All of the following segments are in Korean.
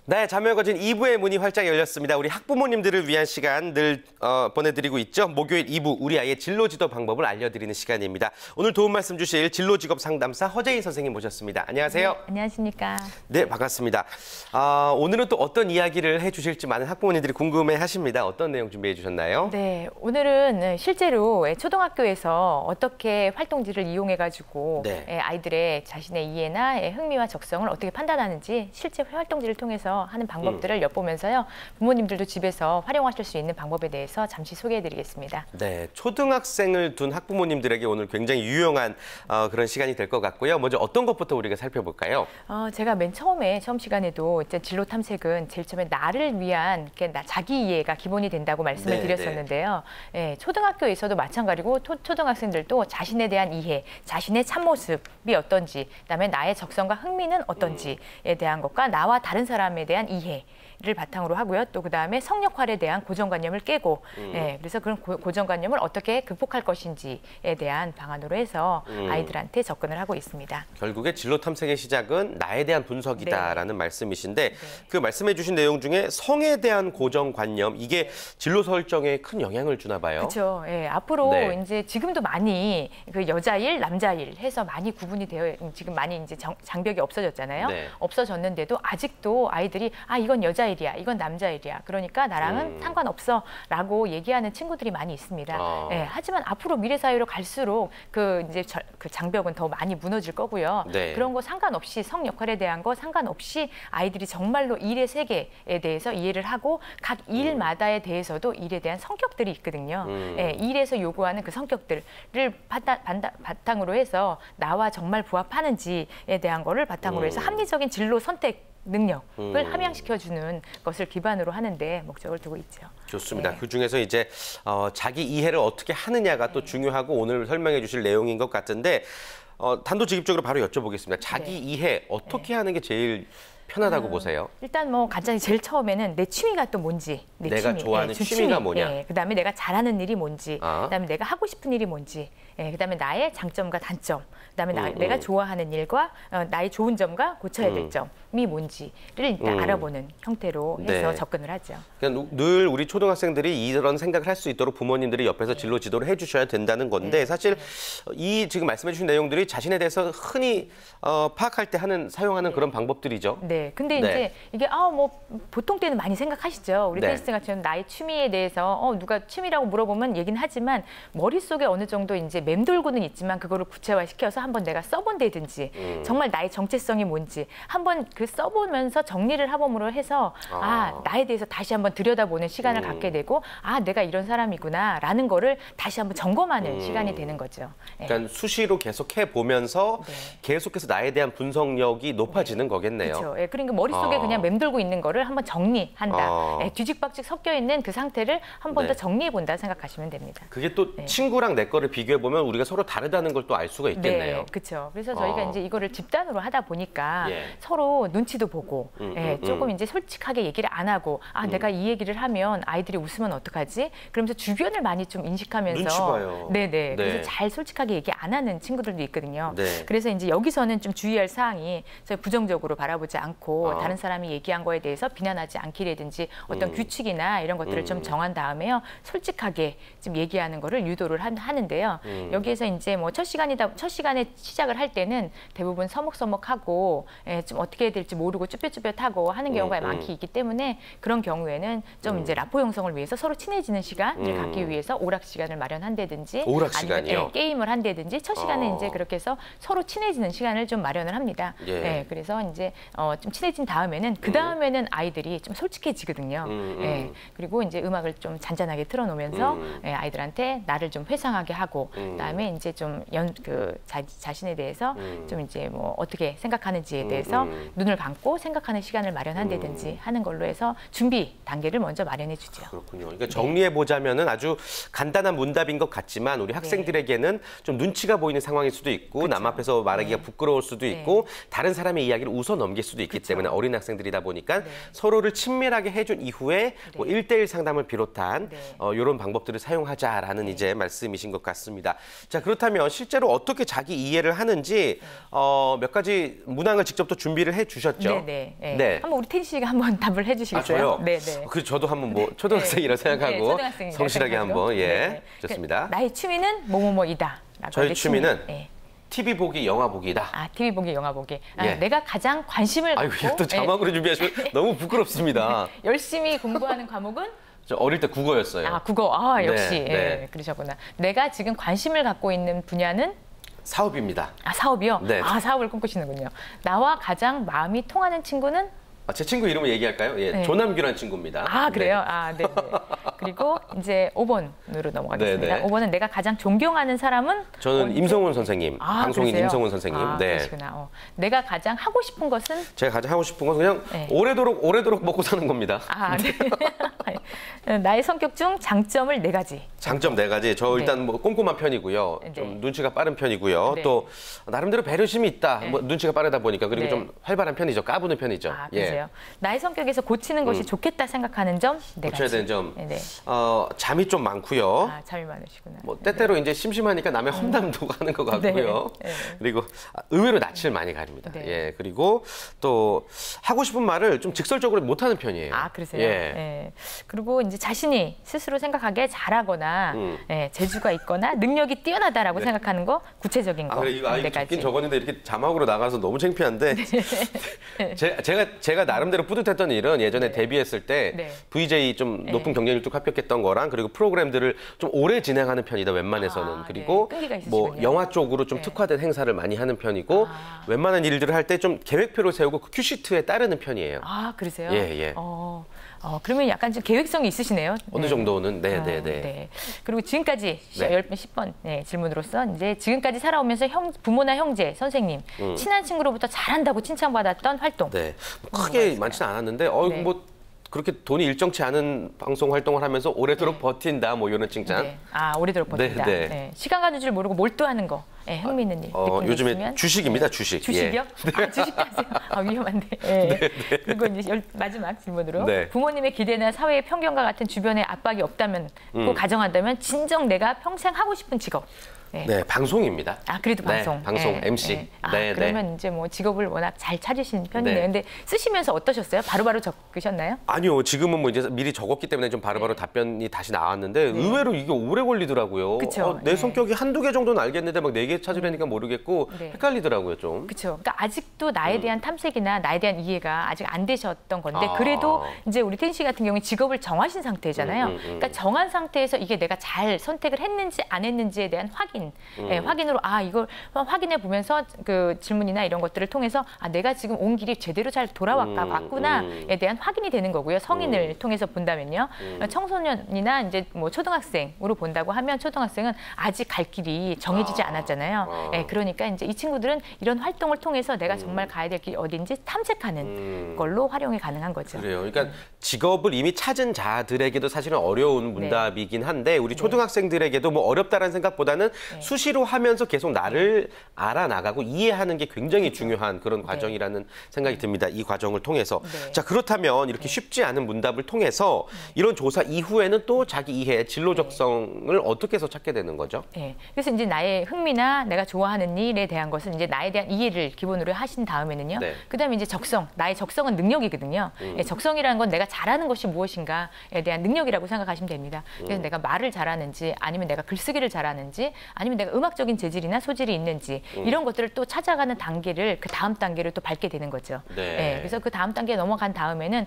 네, 자매 거진 2부의 문이 활짝 열렸습니다. 우리 학부모님들을 위한 시간 늘 보내드리고 있죠. 목요일 2부 우리 아이의 진로 지도 방법을 알려드리는 시간입니다. 오늘 도움 말씀 주실 진로 직업 상담사 허재인 선생님 모셨습니다. 안녕하세요. 네, 안녕하십니까. 네, 반갑습니다. 오늘은 또 어떤 이야기를 해주실지 많은 학부모님들이 궁금해하십니다. 어떤 내용 준비해 주셨나요? 네, 오늘은 실제로 초등학교에서 어떻게 활동지를 이용해가지고 아이들의 자신의 이해나 흥미와 적성을 어떻게 판단하는지 실제 활동지를 통해서 하는 방법들을 엿보면서요. 부모님들도 집에서 활용하실 수 있는 방법에 대해서 잠시 소개해드리겠습니다. 네, 초등학생을 둔 학부모님들에게 오늘 굉장히 유용한 그런 시간이 될 것 같고요. 먼저 어떤 것부터 우리가 살펴볼까요? 제가 맨 처음에 처음 시간에도 이제 진로 탐색은 제일 처음에 나를 위한 자기 이해가 기본이 된다고 말씀을 드렸었는데요. 네, 초등학교에서도 마찬가지고 초등학생들도 자신에 대한 이해, 자신의 참모습이 어떤지, 그다음에 나의 적성과 흥미는 어떤지에 대한 것과 나와 다른 사람에 대한 이해를 바탕으로 하고요. 또 그다음에 성역할에 대한 고정관념을 깨고 그래서 그런 고정관념을 어떻게 극복할 것인지에 대한 방안으로 해서 아이들한테 접근을 하고 있습니다. 결국에 진로 탐색의 시작은 나에 대한 분석이다라는 말씀이신데 그 말씀해 주신 내용 중에 성에 대한 고정관념 이게 진로 설정에 큰 영향을 주나 봐요. 그렇죠. 예, 앞으로 이제 지금도 많이 그 여자일, 남자일 해서 많이 구분이 되어 지금 많이 이제 장벽이 없어졌잖아요. 없어졌는데도 아직도 아이들이 이건 여자일이야, 이건 남자일이야. 그러니까 나랑은 상관없어라고 얘기하는 친구들이 많이 있습니다. 예, 하지만 앞으로 미래 사회로 갈수록 그 장벽은 더 많이 무너질 거고요. 그런 거 상관없이 성 역할에 대한 거 상관없이 아이들이 정말로 일의 세계에 대해서 이해를 하고 각 일마다에 대해서도 일에 대한 성격들이 있거든요. 예, 일에서 요구하는 그 성격들을 바탕으로 해서 나와 정말 부합하는지에 대한 거를 바탕으로 해서 합리적인 진로 선택 능력을 함양시켜주는 것을 기반으로 하는데 목적을 두고 있죠. 좋습니다. 그중에서 이제 자기 이해를 어떻게 하느냐가 또 중요하고 오늘 설명해 주실 내용인 것 같은데 단도직입적으로 바로 여쭤보겠습니다. 자기 이해 어떻게 하는 게 제일 편하다고 보세요? 일단 뭐 간단히 제일 처음에는 내 취미가 또 뭔지, 내가 좋아하는 취미가 뭐냐, 그다음에 내가 잘하는 일이 뭔지, 그다음에 내가 하고 싶은 일이 뭔지, 그다음에 나의 장점과 단점, 그다음에 내가 좋아하는 일과 나의 좋은 점과 고쳐야 될 점이 뭔지를 일단 알아보는 형태로 해서 접근을 하죠. 그러니까 늘 우리 초등학생들이 이런 생각을 할 수 있도록 부모님들이 옆에서 진로 지도를 해주셔야 된다는 건데 사실 이 지금 말씀해 주신 내용들이 자신에 대해서 흔히 파악할 때 사용하는 그런 방법들이죠. 근데 이제 이게 뭐 보통 때는 많이 생각하시죠. 우리 테니스 같은 경우는 나의 취미에 대해서 누가 취미라고 물어보면 얘기는 하지만 머릿속에 어느 정도 이제 맴돌고는 있지만 그거를 구체화시켜서 한번 내가 써본다든지 정말 나의 정체성이 뭔지 한번 그 써보면서 정리를 해봄으로 해서 나에 대해서 다시 한번 들여다보는 시간을 갖게 되고 내가 이런 사람이구나라는 거를 다시 한번 점검하는 시간이 되는 거죠. 그러니까 수시로 계속 해보면서 계속해서 나에 대한 분석력이 높아지는 거겠네요. 그렇죠. 그러니까 머릿속에 그냥 맴돌고 있는 거를 한번 정리한다. 뒤죽박죽 섞여 있는 그 상태를 한 번 더 정리해본다 생각하시면 됩니다. 그게 또 친구랑 내 거를 비교해보면 우리가 서로 다르다는 걸 또 알 수가 있겠네요. 그렇죠. 그래서 저희가 이제 이거를 집단으로 하다 보니까 서로 눈치도 보고 조금 이제 솔직하게 얘기를 안 하고 내가 이 얘기를 하면 아이들이 웃으면 어떡하지? 그러면서 주변을 많이 좀 인식하면서 눈치 봐요. 그래서 잘 솔직하게 얘기 안 하는 친구들도 있거든요. 그래서 이제 여기서는 좀 주의할 사항이 저희 부정적으로 바라보지 않고 다른 사람이 얘기한 거에 대해서 비난하지 않기라든지 어떤 규칙이나 이런 것들을 좀 정한 다음에요. 솔직하게 좀 얘기하는 거를 유도를 하는데요. 여기에서 이제 뭐 첫 시간에 시작을 할 때는 대부분 서먹서먹하고 좀 어떻게 해야 될지 모르고 쭈뼛쭈뼛하고 하는 경우가 많기 있기 때문에 그런 경우에는 좀 이제 라포 형성을 위해서 서로 친해지는 시간을 갖기 위해서 오락 시간을 마련한다든지 아니면 게임을 한다든지 첫 시간에 이제 그렇게 해서 서로 친해지는 시간을 좀 마련을 합니다. 그래서 이제 좀 친해진 다음에는 그 다음에는 아이들이 좀 솔직해지거든요. 그리고 이제 음악을 좀 잔잔하게 틀어놓으면서 아이들한테 나를 좀 회상하게 하고 그다음에 이제 좀 자신에 대해서 좀 이제 뭐 어떻게 생각하는지에 대해서 눈을 감고 생각하는 시간을 마련한다든지 하는 걸로 해서 준비 단계를 먼저 마련해 주죠. 그렇군요. 그러니까 정리해 보자면은 아주 간단한 문답인 것 같지만 우리 학생들에게는 좀 눈치가 보이는 상황일 수도 있고 남 앞에서 말하기가 부끄러울 수도 있고 다른 사람의 이야기를 웃어 넘길 수도 있기 때문에 어린 학생들이다 보니까 서로를 친밀하게 해준 이후에 뭐 1:1 상담을 비롯한 이런 방법들을 사용하자라는 이제 말씀이신 것 같습니다. 자, 그렇다면 실제로 어떻게 자기 이해를 하는지 몇 가지 문항을 직접 또 준비를 해 주셨죠? 네네. 네. 네. 한번 우리 태진 씨가 한번 답을 해주시겠어요? 아, 저요? 네네. 그 저도 한번 뭐 초등학생이라 생각하고 성실하게 한번 좋습니다. 나의 취미는 뭐뭐뭐이다. 저희 취미는 TV 보기, 영화 보기다. 아, TV 보기, 영화 보기. 예. 내가 가장 관심을 갖고. 아이고, 또 자막으로 준비하시면 너무 부끄럽습니다. 열심히 공부하는 과목은? 저 어릴 때 국어였어요. 아, 국어. 아, 역시. 네. 그러셨구나. 내가 지금 관심을 갖고 있는 분야는? 사업입니다. 아, 사업이요? 네. 아, 사업을 꿈꾸시는군요. 나와 가장 마음이 통하는 친구는? 제 친구 이름을 얘기할까요? 예, 조남규라는 친구입니다. 아, 그래요? 네. 아, 네. 그리고 이제 5번으로 넘어가겠습니다. 네네. 5번은 내가 가장 존경하는 사람은? 저는 임성훈 선생님, 방송인 그러세요? 임성훈 선생님. 네. 그러시구나. 내가 가장 하고 싶은 것은? 제가 가장 하고 싶은 것은 그냥 오래도록 먹고 사는 겁니다. 아, 네. 나의 성격 중 장점을 4가지. 장점 4가지. 저 일단 뭐 꼼꼼한 편이고요. 좀 눈치가 빠른 편이고요. 또 나름대로 배려심이 있다. 뭐 눈치가 빠르다 보니까 그리고 좀 활발한 편이죠. 까부는 편이죠. 아, 그러세요? 나의 성격에서 고치는 것이 좋겠다 생각하는 점 4가지. 고쳐야 되는 점. 잠이 좀 많고요. 아, 잠이 많으시구나. 뭐 때때로 이제 심심하니까 남의 험담도 하는 것 같고요. 그리고 의외로 낯을 많이 가립니다. 예. 그리고 또 하고 싶은 말을 좀 직설적으로 못하는 편이에요. 아, 그러세요? 예. 그리고 이제 자신이 스스로 생각하기에 잘하거나 재주가 있거나 능력이 뛰어나다라고 생각하는 거, 구체적인 거. 그래, 이거 적긴 적었는데 이렇게 자막으로 나가서 너무 창피한데 제가 나름대로 뿌듯했던 일은 예전에 데뷔했을 때 VJ 좀 높은 경쟁률도 합격했던 거랑 그리고 프로그램들을 좀 오래 진행하는 편이다 웬만해서는. 그리고 뭐 영화 쪽으로 좀 특화된 행사를 많이 하는 편이고 웬만한 일들을 할 때 좀 계획표를 세우고 그 큐시트에 따르는 편이에요. 아, 그러세요? 예. 그러면 약간 좀 계획성이 있으시네요. 어느 정도는. 네. 그리고 지금까지 10번 질문으로서 이제 지금까지 살아오면서 부모나 형제, 선생님, 친한 친구로부터 잘한다고 칭찬받았던 활동. 네. 뭐 크게 많지는 않았는데 뭐 그렇게 돈이 일정치 않은 방송 활동을 하면서 오래도록 버틴다 뭐 이런 칭찬. 아, 오래도록 버틴다. 시간 가는 줄 모르고 몰두하는 거. 흥미있는 일. 요즘에 있으면. 주식입니다. 주식. 주식이요? 아, 주식 하세요? 위험한데. 그리고 이제 마지막 질문으로. 부모님의 기대나 사회의 편견과 같은 주변의 압박이 없다면, 꼭 가정한다면 진정 내가 평생 하고 싶은 직업. 네, 방송입니다. 아, 그래도 방송. 방송, MC. 그러면 이제 뭐 직업을 워낙 잘 찾으신 편이네요. 근데 쓰시면서 어떠셨어요? 바로바로 적으셨나요? 아니요, 지금은 뭐 이제 미리 적었기 때문에 좀 바로바로 답변이 다시 나왔는데 의외로 이게 오래 걸리더라고요. 그쵸? 내 성격이 한두 개 정도는 알겠는데 막 4개 찾으려니까 모르겠고 헷갈리더라고요, 좀. 그렇죠. 그러니까 아직도 나에 대한 탐색이나 나에 대한 이해가 아직 안 되셨던 건데 그래도 이제 우리 태진 씨 같은 경우에 직업을 정하신 상태잖아요. 그러니까 정한 상태에서 이게 내가 잘 선택을 했는지 안 했는지에 대한 확인. 확인으로 이걸 확인해 보면서 그 질문이나 이런 것들을 통해서 내가 지금 온 길이 제대로 잘 돌아왔구나에 대한 확인이 되는 거고요. 성인을 통해서 본다면요. 청소년이나 이제 뭐 초등학생으로 본다고 하면 초등학생은 아직 갈 길이 정해지지 않았잖아요. 그러니까 이제 이 친구들은 이런 활동을 통해서 내가 정말 가야 될 길이 어딘지 탐색하는 걸로 활용이 가능한 거죠. 그래요. 그러니까 직업을 이미 찾은 자들에게도 사실은 어려운 문답이긴 한데 우리 초등학생들에게도 뭐 어렵다라는 생각보다는 수시로 하면서 계속 나를 알아나가고 이해하는 게 굉장히 중요한 그런 과정이라는 생각이 듭니다. 이 과정을 통해서. 자, 그렇다면 이렇게 쉽지 않은 문답을 통해서 이런 조사 이후에는 또 자기 이해, 진로 적성을 어떻게 해서 찾게 되는 거죠? 그래서 이제 나의 흥미나 내가 좋아하는 일에 대한 것은 이제 나에 대한 이해를 기본으로 하신 다음에는요. 그다음에 이제 적성, 나의 적성은 능력이거든요. 적성이라는 건 내가 잘하는 것이 무엇인가에 대한 능력이라고 생각하시면 됩니다. 그래서 내가 말을 잘하는지 아니면 내가 글쓰기를 잘하는지 아니면 내가 음악적인 재질이나 소질이 있는지 이런 것들을 또 찾아가는 단계를 그 다음 단계를 또 밟게 되는 거죠. 그래서 그 다음 단계에 넘어간 다음에는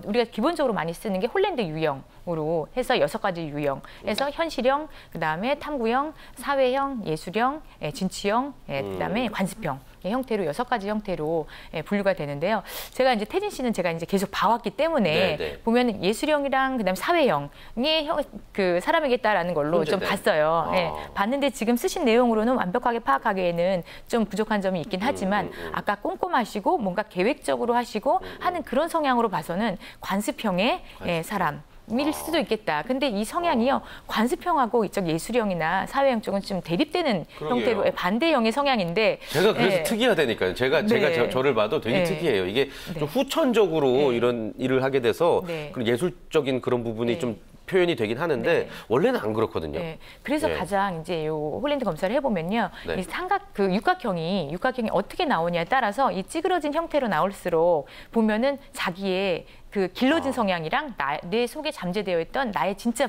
우리가 기본적으로 많이 쓰는 게 홀랜드 유형으로 해서 6가지 유형에서 현실형, 그다음에 탐구형, 사회형, 예술형, 진취형, 그다음에 관습형. 형태로 6가지 형태로 분류가 되는데요. 제가 이제 태진 씨는 제가 이제 계속 봐왔기 때문에 보면 예술형이랑 그다음에 사회형이 그 사람이겠다라는 걸로 좀 봤어요. 봤는데 지금 쓰신 내용으로는 완벽하게 파악하기에는 좀 부족한 점이 있긴 하지만 아까 꼼꼼하시고 뭔가 계획적으로 하시고 하는 그런 성향으로 봐서는 관습형의 사람. 일 수도 있겠다. 근데 이 성향이요. 관습형하고 이쪽 예술형이나 사회형 쪽은 좀 대립되는 형태로 반대형의 성향인데 제가 그래서 특이하다니까요. 제가 저를 봐도 되게 특이해요. 이게 좀 후천적으로 이런 일을 하게 돼서 그런 예술적인 그런 부분이 좀 표현이 되긴 하는데 네. 원래는 안 그렇거든요. 네. 그래서 예. 가장 이제 요 홀랜드 검사를 해보면요, 네. 이 육각형이 어떻게 나오냐에 따라서 이 찌그러진 형태로 나올수록 보면은 자기의 그 길러진 성향이랑 내 속에 잠재되어 있던 나의 진짜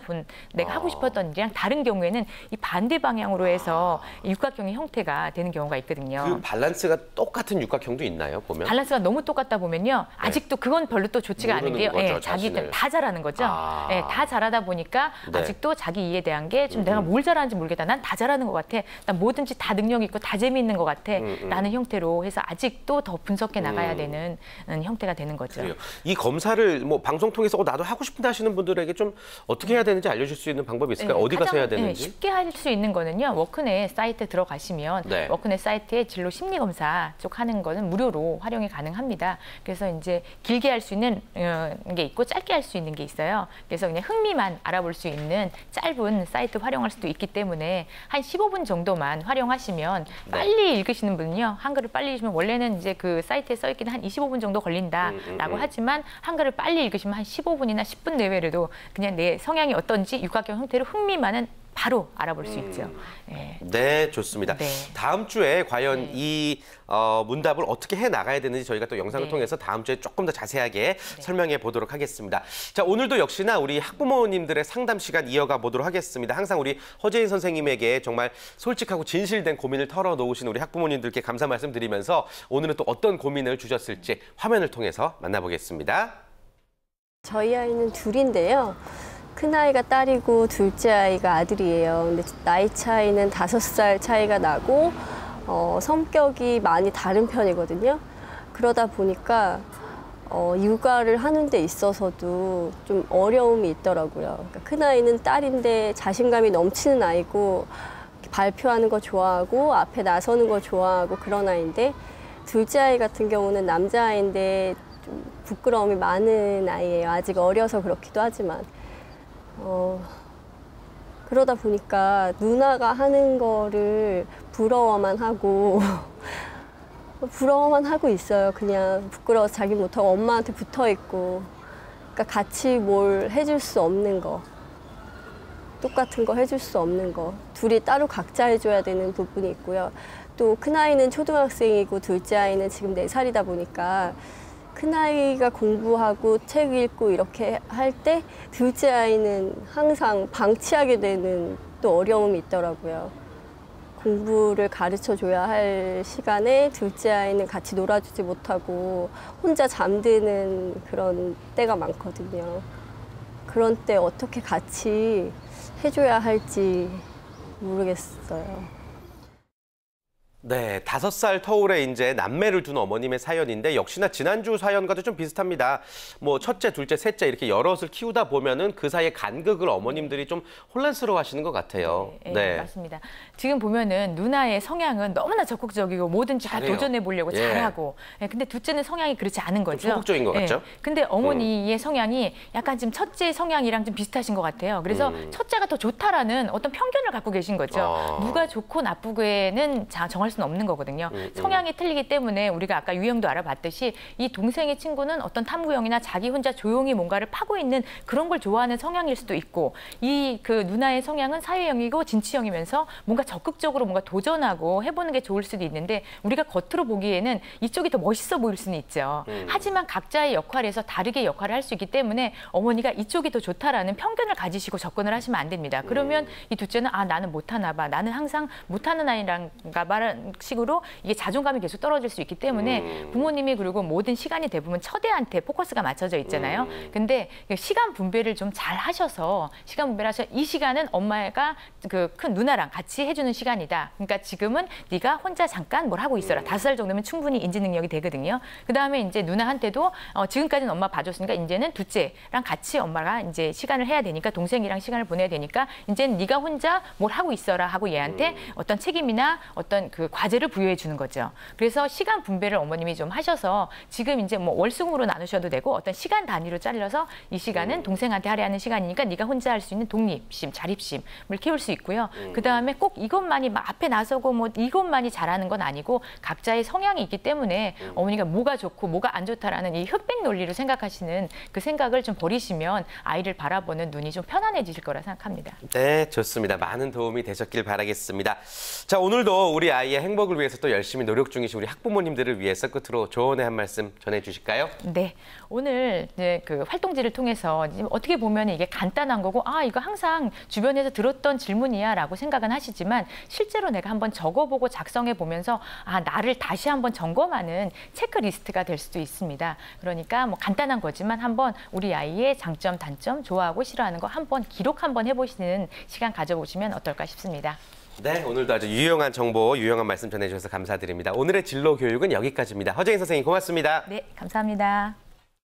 내가 하고 싶었던 일이랑 다른 경우에는 이 반대 방향으로 해서 육각형의 형태가 되는 경우가 있거든요. 그 밸런스가 똑같은 육각형도 있나요, 보면? 밸런스가 너무 똑같다 보면요. 아직도 그건 별로 또 좋지가 않은 게요. 거죠, 자기들 다 잘하는 거죠. 다 잘하다 보니까 네. 아직도 자기 이해에 대한 게 좀 내가 뭘 잘하는지 모르겠다. 난 다 잘하는 것 같아. 난 뭐든지 다 능력 있고 다 재미있는 것 같아. 라는 형태로 해서 아직도 더 분석해 나가야 되는 형태가 되는 거죠. 그래요. 이 검사를 뭐 방송 통해서 나도 하고 싶은데 하시는 분들에게 좀 어떻게 해야 되는지 알려줄 수 있는 방법이 있을까요? 어디 가서 해야 되는지? 쉽게 할 수 있는 거는요. 워크넷 사이트 들어가시면 네. 워크넷 사이트에 진로 심리 검사 쪽 하는 거는 무료로 활용이 가능합니다. 그래서 이제 길게 할 수 있는 게 있고 짧게 할 수 있는 게 있어요. 그래서 그냥 흥미만 알아볼 수 있는 짧은 사이트 활용할 수도 있기 때문에 한 15분 정도만 활용하시면 빨리 읽으시는 분은요. 한글을 빨리 읽으시면 원래는 이제 그 사이트에 써 있기는 한 25분 정도 걸린다라고 하지만 한글을 빨리 읽으시면 한 15분이나 10분 내외라도 그냥 내 성향이 어떤지 육각형 형태로 흥미만은 바로 알아볼 수 있죠. 네. 네, 좋습니다. 네. 다음 주에 과연 이 문답을 어떻게 해 나가야 되는지 저희가 또 영상을 통해서 다음 주에 조금 더 자세하게 설명해 보도록 하겠습니다. 자, 오늘도 역시나 우리 학부모님들의 상담 시간 이어가 보도록 하겠습니다. 항상 우리 허재인 선생님에게 정말 솔직하고 진실된 고민을 털어놓으신 우리 학부모님들께 감사 말씀드리면서 오늘은 또 어떤 고민을 주셨을지 화면을 통해서 만나보겠습니다. 저희 아이는 둘인데요. 큰아이가 딸이고 둘째 아이가 아들이에요. 근데 나이 차이는 5살 차이가 나고 성격이 많이 다른 편이거든요. 그러다 보니까 육아를 하는 데 있어서도 좀 어려움이 있더라고요. 그러니까 큰아이는 딸인데 자신감이 넘치는 아이고 발표하는 거 좋아하고 앞에 나서는 거 좋아하고 그런 아이인데 둘째 아이 같은 경우는 남자아이인데 좀 부끄러움이 많은 아이예요. 아직 어려서 그렇기도 하지만. 그러다 보니까 누나가 하는 거를 부러워만 하고 있어요. 그냥 부끄러워서 자기 못하고 엄마한테 붙어 있고, 그러니까 같이 뭘 해줄 수 없는 거, 똑같은 거 해줄 수 없는 거, 둘이 따로 각자 해줘야 되는 부분이 있고요. 또 큰아이는 초등학생이고 둘째 아이는 지금 4살이다 보니까 큰아이가 공부하고 책 읽고 이렇게 할 때 둘째 아이는 항상 방치하게 되는 또 어려움이 있더라고요. 공부를 가르쳐 줘야 할 시간에 둘째 아이는 같이 놀아주지 못하고 혼자 잠드는 그런 때가 많거든요. 그런 때 어떻게 같이 해줘야 할지 모르겠어요. 네, 5살 터울에 이제 남매를 둔 어머님의 사연인데 역시나 지난주 사연과도 좀 비슷합니다. 뭐 첫째, 둘째, 셋째 이렇게 여럿을 키우다 보면은 그 사이에 간극을 어머님들이 좀 혼란스러워하시는 것 같아요. 네, 맞습니다. 지금 보면은 누나의 성향은 너무나 적극적이고 뭐든지 다 도전해 보려고 잘하고. 근데 둘째는 성향이 그렇지 않은 거죠. 소극적인 것 같죠? 근데 어머니의 성향이 약간 지금 첫째 성향이랑 좀 비슷하신 것 같아요. 그래서 첫째가 더 좋다라는 어떤 편견을 갖고 계신 거죠. 누가 좋고 나쁘게는 정할 수는 없는 거거든요. 성향이 틀리기 때문에 우리가 아까 유형도 알아봤듯이 이 동생의 친구는 어떤 탐구형이나 자기 혼자 조용히 뭔가를 파고 있는 그런 걸 좋아하는 성향일 수도 있고, 이 그 누나의 성향은 사회형이고 진취형이면서 뭔가 적극적으로 뭔가 도전하고 해보는 게 좋을 수도 있는데 우리가 겉으로 보기에는 이쪽이 더 멋있어 보일 수는 있죠. 하지만 각자의 역할에서 다르게 역할을 할 수 있기 때문에 어머니가 이쪽이 더 좋다라는 편견을 가지시고 접근을 하시면 안 됩니다. 그러면 이 둘째는 나는 못하나 봐. 나는 항상 못하는 아이란가 말은 식으로 이게 자존감이 계속 떨어질 수 있기 때문에 부모님이 그리고 모든 시간이 대부분 첫애한테 포커스가 맞춰져 있잖아요. 근데 시간 분배를 좀 잘 하셔서 이 시간은 엄마가 그 큰 누나랑 같이 해주는 시간이다. 그러니까 지금은 네가 혼자 잠깐 뭘 하고 있어라. 5살 정도면 충분히 인지 능력이 되거든요. 그 다음에 이제 누나한테도 지금까지는 엄마 봐줬으니까 이제는 둘째랑 같이 엄마가 이제 시간을 해야 되니까 동생이랑 시간을 보내야 되니까 이제는 네가 혼자 뭘 하고 있어라 하고 얘한테 어떤 책임이나 어떤 그 과제를 부여해 주는 거죠. 그래서 시간 분배를 어머님이 좀 하셔서 지금 이제 뭐 월수금으로 나누셔도 되고 어떤 시간 단위로 잘라서 이 시간은 동생한테 할애하는 시간이니까 네가 혼자 할 수 있는 독립심, 자립심을 키울 수 있고요. 그다음에 꼭 이것만이 막 앞에 나서고 뭐 이것만이 잘하는 건 아니고 각자의 성향이 있기 때문에 어머니가 뭐가 좋고 뭐가 안 좋다라는 이 흑백 논리로 생각하시는 그 생각을 좀 버리시면 아이를 바라보는 눈이 좀 편안해지실 거라 생각합니다. 네, 좋습니다. 많은 도움이 되셨길 바라겠습니다. 자, 오늘도 우리 아이의 행복을 위해서 또 열심히 노력 중이신 우리 학부모님들을 위해서 끝으로 조언의 한 말씀 전해주실까요? 네, 오늘 이제 그 활동지를 통해서 어떻게 보면 이게 간단한 거고 이거 항상 주변에서 들었던 질문이야라고 생각은 하시지만 실제로 내가 한번 적어보고 작성해 보면서 나를 다시 한번 점검하는 체크리스트가 될 수도 있습니다. 그러니까 뭐 간단한 거지만 한번 우리 아이의 장점, 단점, 좋아하고 싫어하는 거 한번 기록 한번 해보시는 시간 가져보시면 어떨까 싶습니다. 네, 오늘도 아주 유용한 정보, 유용한 말씀 전해주셔서 감사드립니다. 오늘의 진로 교육은 여기까지입니다. 허정인 선생님 고맙습니다. 네, 감사합니다.